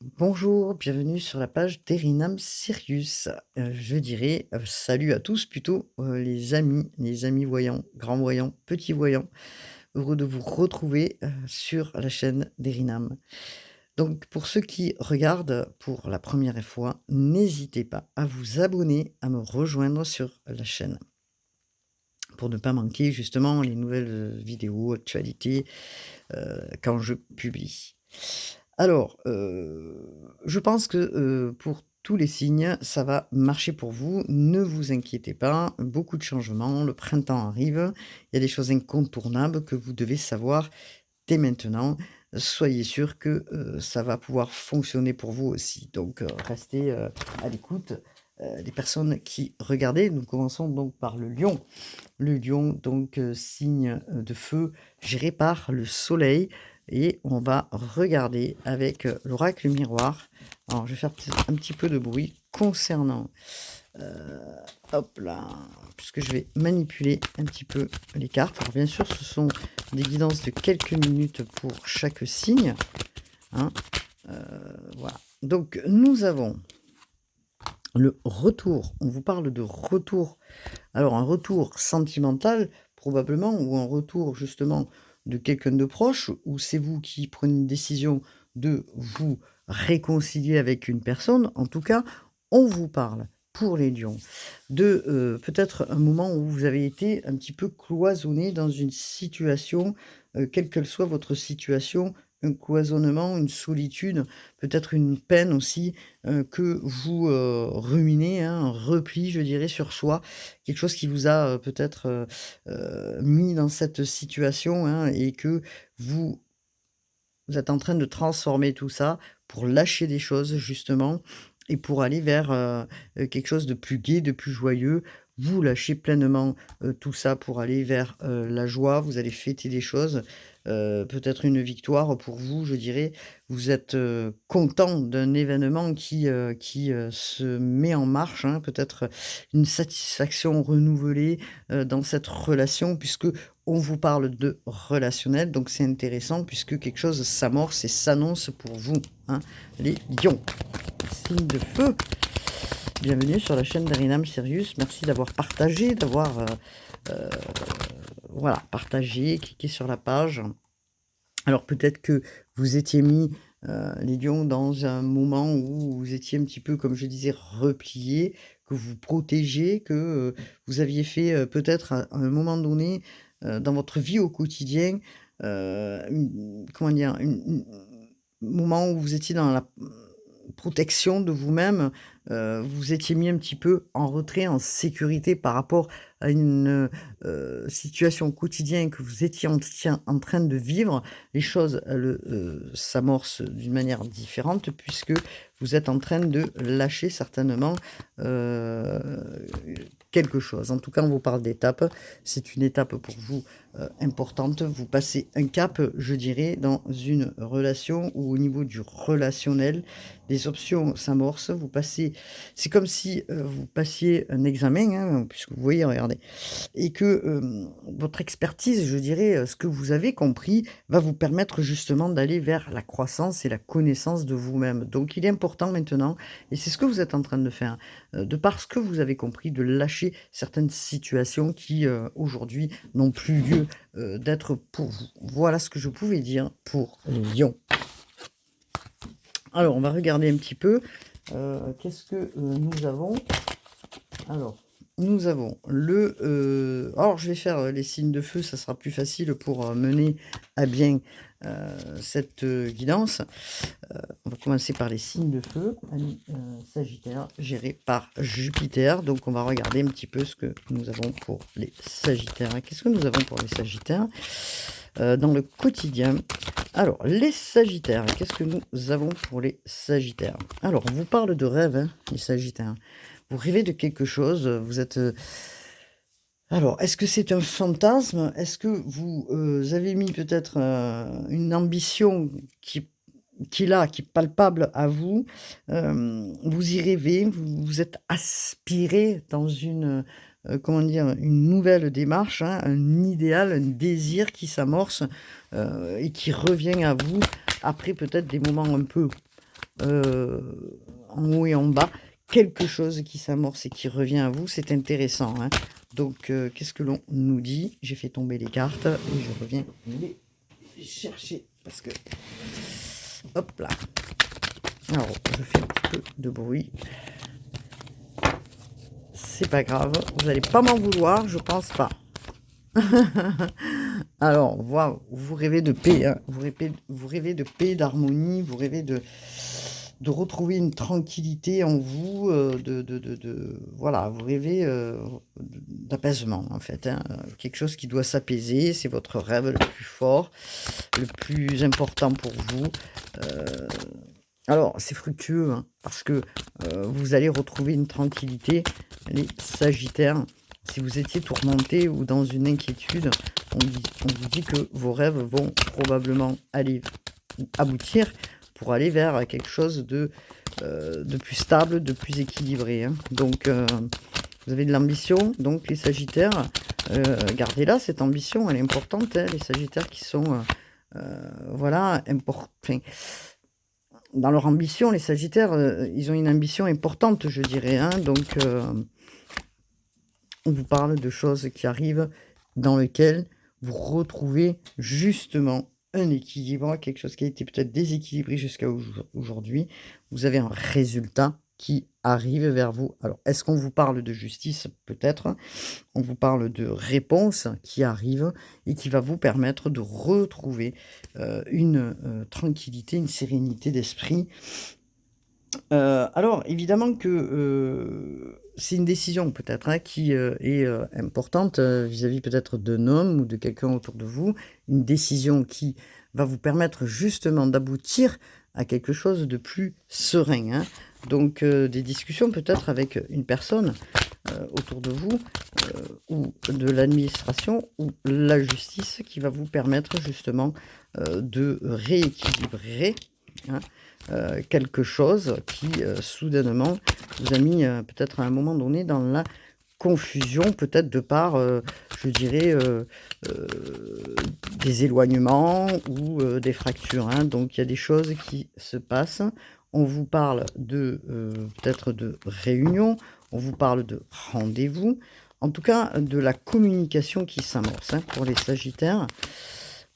Bonjour, bienvenue sur la page d'Erinam Sirius. Je dirais salut à tous plutôt, les amis voyants, grands voyants, petits voyants. Heureux de vous retrouver sur la chaîne d'Erinam. Donc pour ceux qui regardent pour la première fois, n'hésitez pas à vous abonner, à me rejoindre sur la chaîne pour ne pas manquer justement les nouvelles vidéos, actualités quand je publie. Alors, je pense que, pour tous les signes, ça va marcher pour vous. Ne vous inquiétez pas, beaucoup de changements, le printemps arrive, il y a des choses incontournables que vous devez savoir dès maintenant. Soyez sûrs que, ça va pouvoir fonctionner pour vous aussi. Donc, restez, à l'écoute, des personnes qui regardaient. Nous commençons donc par le lion. Le lion, donc signe, de feu, géré par le soleil et on va regarder avec, l'oracle miroir. Alors je vais faire un petit peu de bruit concernant, heu, hop là, puisque je vais manipuler un petit peu les cartes. Alors bien sûr, ce sont des guidances de quelques minutes pour chaque signe, hein, voilà. Donc nous avons le retour, on vous parle de retour, alors un retour sentimental probablement ou un retour justement de quelqu'un de proche ou c'est vous qui prenez une décision de vous réconcilier avec une personne. En tout cas, on vous parle pour les lions de, peut-être un moment où vous avez été un petit peu cloisonné dans une situation, quelle qu'elle soit votre situation, un cloisonnement, une solitude, peut-être une peine aussi, que vous, ruminez, hein, un repli je dirais sur soi. Quelque chose qui vous a, peut-être, mis dans cette situation, hein, et que vous vous êtes en train de transformer tout ça pour lâcher des choses justement et pour aller vers, quelque chose de plus gai, de plus joyeux. Vous lâchez pleinement, tout ça pour aller vers, la joie. Vous allez fêter des choses, peut-être une victoire pour vous, je dirais. Vous êtes, content d'un événement qui se met en marche, hein. Peut-être une satisfaction renouvelée, dans cette relation puisque on vous parle de relationnel, donc c'est intéressant puisque quelque chose s'amorce et s'annonce pour vous, hein, les lions. Signe de feu, bienvenue sur la chaîne d'Arinam Sirius. Merci d'avoir partagé, d'avoir, heu, voilà, partagé, cliqué sur la page. Alors peut-être que vous étiez mis, les lions dans un moment où vous étiez un petit peu, comme je disais, repliés, que vous protégez, que, vous aviez fait, peut-être à un moment donné, dans votre vie au quotidien, une comment dire? Une moment où vous étiez dans la protection de vous-même, vous étiez mis un petit peu en retrait, en sécurité par rapport à une, situation quotidienne que vous étiez en train de vivre. Les choses, elles, s'amorcent d'une manière différente puisque vous êtes en train de lâcher certainement, heu, quelque chose. En tout cas, on vous parle d'étape. C'est une étape pour vous, importante. Vous passez un cap, je dirais, dans une relation ou au niveau du relationnel. Les options s'amorcent, vous passez c'est comme si, vous passiez un examen, hein, puisque vous voyez, regardez et que, votre expertise, je dirais, ce que vous avez compris, va vous permettre justement d'aller vers la croissance et la connaissance de vous-même. Donc il est important maintenant et c'est ce que vous êtes en train de faire, de par ce que vous avez compris, de lâcher certaines situations qui, aujourd'hui n'ont plus lieu, d'être pour vous. Voilà ce que je pouvais dire pour les lions. Alors on va regarder un petit peu, qu'est-ce que, nous avons? Alors, nous avons alors je vais faire, les signes de feu, ça sera plus facile pour, mener à bien, heu, cette, guidance. On va commencer par les signes de feu, ami, Sagittaire, géré par Jupiter. Donc on va regarder un petit peu ce que nous avons pour les Sagittaires. Qu'est-ce que nous avons pour les Sagittaires, dans le quotidien? Alors les Sagittaires, qu'est-ce que nous avons pour les Sagittaires? Alors on vous parle de rêve, hein, les Sagittaires. Vous rêvez de quelque chose, vous êtes, alors est-ce que c'est un fantasme? Est-ce que vous, avez mis peut-être, une ambition qui est palpable à vous? Vous y rêvez, vous êtes aspiré dans une, comment dire? Une nouvelle démarche, hein, un idéal, un désir qui s'amorce, et qui revient à vous après peut-être des moments un peu en haut et en bas, quelque chose qui s'amorce et qui revient à vous, c'est intéressant, hein. Donc qu'est-ce que l'on nous dit? J'ai fait tomber les cartes et je reviens les chercher parce que hop là. Alors je fais un petit peu de bruit. C'est pas grave, vous allez pas m'en vouloir, je pense pas. Alors, waouh, vous rêvez de paix, hein, vous rêvez de paix, d'harmonie, vous rêvez de retrouver une tranquillité en vous, voilà, vous rêvez, d'apaisement, en fait, hein, quelque chose qui doit s'apaiser, c'est votre rêve le plus fort, le plus important pour vous. Heu, alors c'est fructueux, hein, parce que, vous allez retrouver une tranquillité, les sagittaires. Si vous étiez tourmenté ou dans une inquiétude, on vous dit que vos rêves vont probablement aller aboutir pour aller vers quelque chose de plus stable, de plus équilibré, hein. Donc, vous avez de l'ambition, donc les sagittaires, gardez-la cette ambition, elle est importante, hein, les sagittaires qui sont, voilà, enfin, dans leur ambition, les sagittaires, ils ont une ambition importante, je dirais, hein. Donc, on vous parle de choses qui arrivent dans lesquelles vous retrouvez justement un équilibre, quelque chose qui a été peut-être déséquilibré jusqu'à aujourd'hui. Vous avez un résultat qui arrive vers vous. Alors, est-ce qu'on vous parle de justice? Peut-être. On vous parle de réponse qui arrive et qui va vous permettre de retrouver une tranquillité, une sérénité d'esprit. Alors évidemment que, c'est une décision peut-être, hein, qui, est, importante, vis-à-vis peut-être d'un homme ou de quelqu'un autour de vous. Une décision qui va vous permettre justement d'aboutir à quelque chose de plus serein, hein. Donc, des discussions peut-être avec une personne, autour de vous, ou de l'administration ou la justice qui va vous permettre justement, de rééquilibrer, hein, quelque chose qui, soudainement vous a mis, peut-être à un moment donné dans la confusion, peut-être de par, je dirais, heu, des éloignements ou, des fractures, hein. Donc il y a des choses qui se passent. On vous parle de, peut-être de réunion, on vous parle de rendez-vous, en tout cas de la communication qui s'amorce, hein, pour les sagittaires.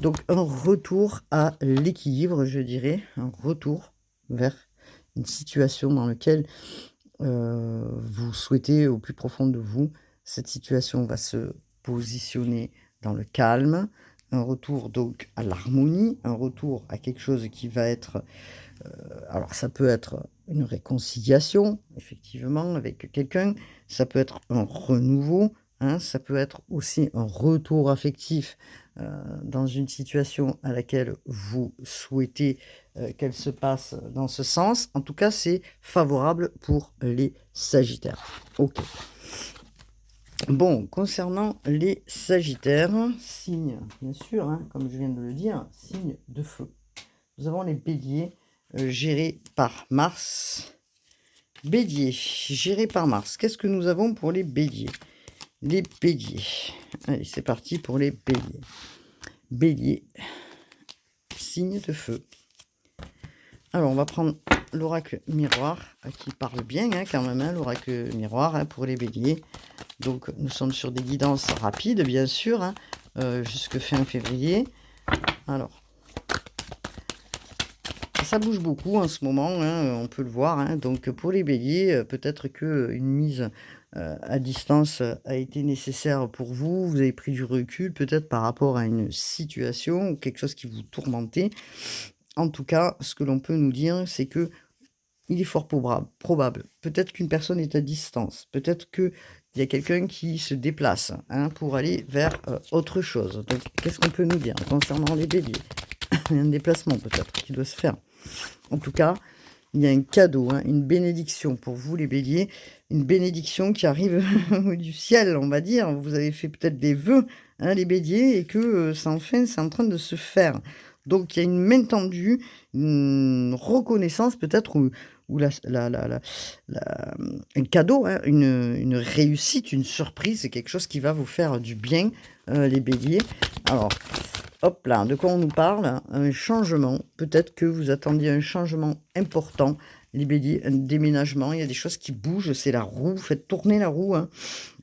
Donc un retour à l'équilibre, je dirais, un retour vers une situation dans laquelle, vous souhaitez au plus profond de vous. Cette situation va se positionner dans le calme, un retour donc à l'harmonie, un retour à quelque chose qui va être, alors ça peut être une réconciliation, effectivement, avec quelqu'un, ça peut être un renouveau, hein, ça peut être aussi un retour affectif, dans une situation à laquelle vous souhaitez, qu'elle se passe dans ce sens. En tout cas, c'est favorable pour les sagittaires. OK. Bon, concernant les sagittaires, signe, bien sûr, hein, comme je viens de le dire, signe de feu. Nous avons les béliers, gérés par Mars. Bélier, géré par Mars. Qu'est-ce que nous avons pour les béliers? Les béliers. Allez, c'est parti pour les béliers. Bélier, signe de feu. Alors, on va prendre l'oracle miroir, qui parle bien, hein, quand même, hein, l'oracle miroir, hein, pour les béliers. Donc, nous sommes sur des guidances rapides, bien sûr, hein, jusque fin février. Alors, ça bouge beaucoup en ce moment, hein, on peut le voir, hein. Donc pour les béliers, peut-être qu'une mise, à distance, a été nécessaire pour vous. Vous avez pris du recul peut-être par rapport à une situation ou quelque chose qui vous tourmentait. En tout cas, ce que l'on peut nous dire, c'est que il est fort probable, peut-être qu'une personne est à distance, peut-être qu'il y a quelqu'un qui se déplace, hein, pour aller vers, autre chose. Donc qu'est-ce qu'on peut nous dire concernant les béliers? Il y a un déplacement peut-être qui doit se faire. En tout cas, il y a un cadeau, hein, une bénédiction pour vous les béliers, une bénédiction qui arrive du ciel, on va dire. Vous avez fait peut-être des vœux, hein, les béliers, et que c'est en train de se faire. Donc il y a une main tendue, une reconnaissance peut-être, ou un cadeau, hein, une réussite, une surprise, c'est quelque chose qui va vous faire du bien, les béliers. Alors, hop là, de quoi on nous parle? Un changement, peut-être que vous attendiez un changement important, les béliers, un déménagement, il y a des choses qui bougent, c'est la roue, vous faites tourner la roue, hein.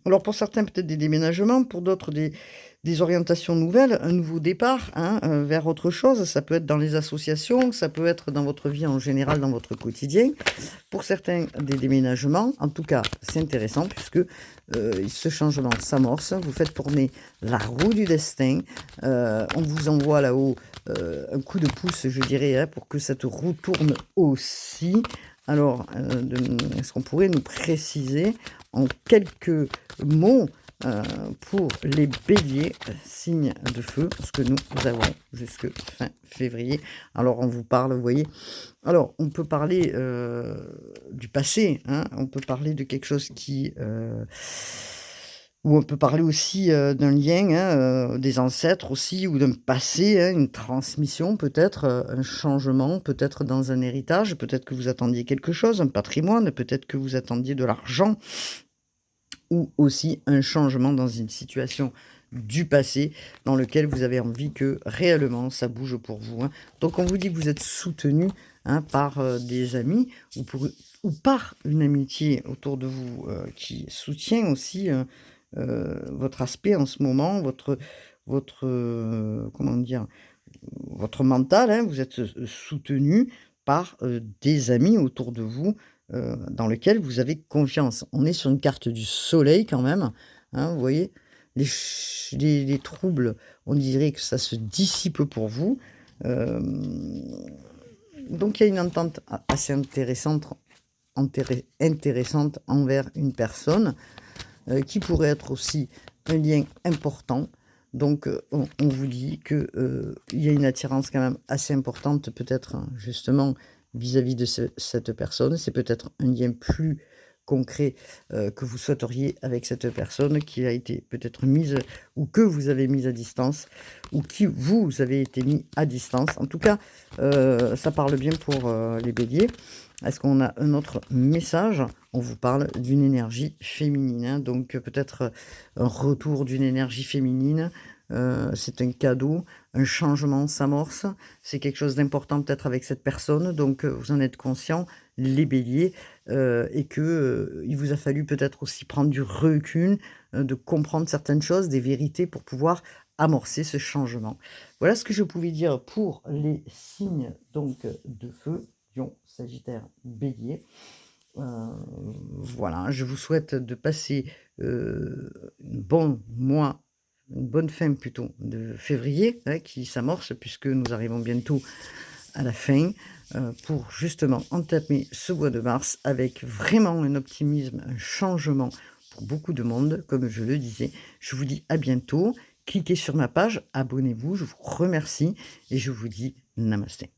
Alors pour certains, peut-être des déménagements, pour d'autres des orientations nouvelles, un nouveau départ, hein, vers autre chose. Ça peut être dans les associations, ça peut être dans votre vie en général, dans votre quotidien. Pour certains, des déménagements. En tout cas, c'est intéressant puisque, ce changement s'amorce. Vous faites tourner la roue du destin. On vous envoie là-haut, un coup de pouce, je dirais, hein, pour que cette roue tourne aussi. Alors, est-ce qu'on pourrait nous préciser en quelques mots, pour les béliers, signes de feu, ce que nous avons jusque fin février. Alors on vous parle, vous voyez, alors on peut parler, du passé, hein, on peut parler de quelque chose qui, ou on peut parler aussi, d'un lien, hein, des ancêtres aussi ou d'un passé, hein, une transmission peut-être, un changement, peut-être dans un héritage, peut-être que vous attendiez quelque chose, un patrimoine, peut-être que vous attendiez de l'argent ou aussi un changement dans une situation du passé dans lequel vous avez envie que réellement ça bouge pour vous, hein. Donc on vous dit que vous êtes soutenu, hein, par, des amis ou par une amitié autour de vous, qui soutient aussi, votre aspect en ce moment, comment dire? Votre mental, hein. Vous êtes, soutenu par, des amis autour de vous, dans lequel vous avez confiance. On est sur une carte du soleil quand même, hein, vous voyez? Les troubles, on dirait que ça se dissipe pour vous. Hem, donc il y a une entente assez intéressante envers une personne, qui pourrait être aussi un lien important. Donc, on vous dit que, il y a une attirance quand même assez importante peut-être, hein, justement vis-à-vis de cette personne. C'est peut-être un lien plus concret, que vous souhaiteriez avec cette personne qui a été peut-être mise ou que vous avez mise à distance ou qui vous avez été mis à distance. En tout cas, ça parle bien pour, les béliers. Est-ce qu'on a un autre message? On vous parle d'une énergie féminine, hein, donc peut-être, un retour d'une énergie féminine, c'est un cadeau, un changement s'amorce. C'est quelque chose d'important peut-être avec cette personne, donc vous en êtes conscient, les béliers, et que, il vous a fallu peut-être aussi prendre du recul, de comprendre certaines choses, des vérités pour pouvoir amorcer ce changement. Voilà ce que je pouvais dire pour les signes donc de feu. Lion, Sagittaire, Bélier. Heu, voilà, je vous souhaite de passer, une bon mois, une bonne fin plutôt de février, hein, qui s'amorce puisque nous arrivons bientôt à la fin, pour justement entamer ce mois de mars avec vraiment un optimisme, un changement pour beaucoup de monde, comme je le disais. Je vous dis à bientôt, cliquez sur ma page, abonnez-vous, je vous remercie et je vous dis namasté.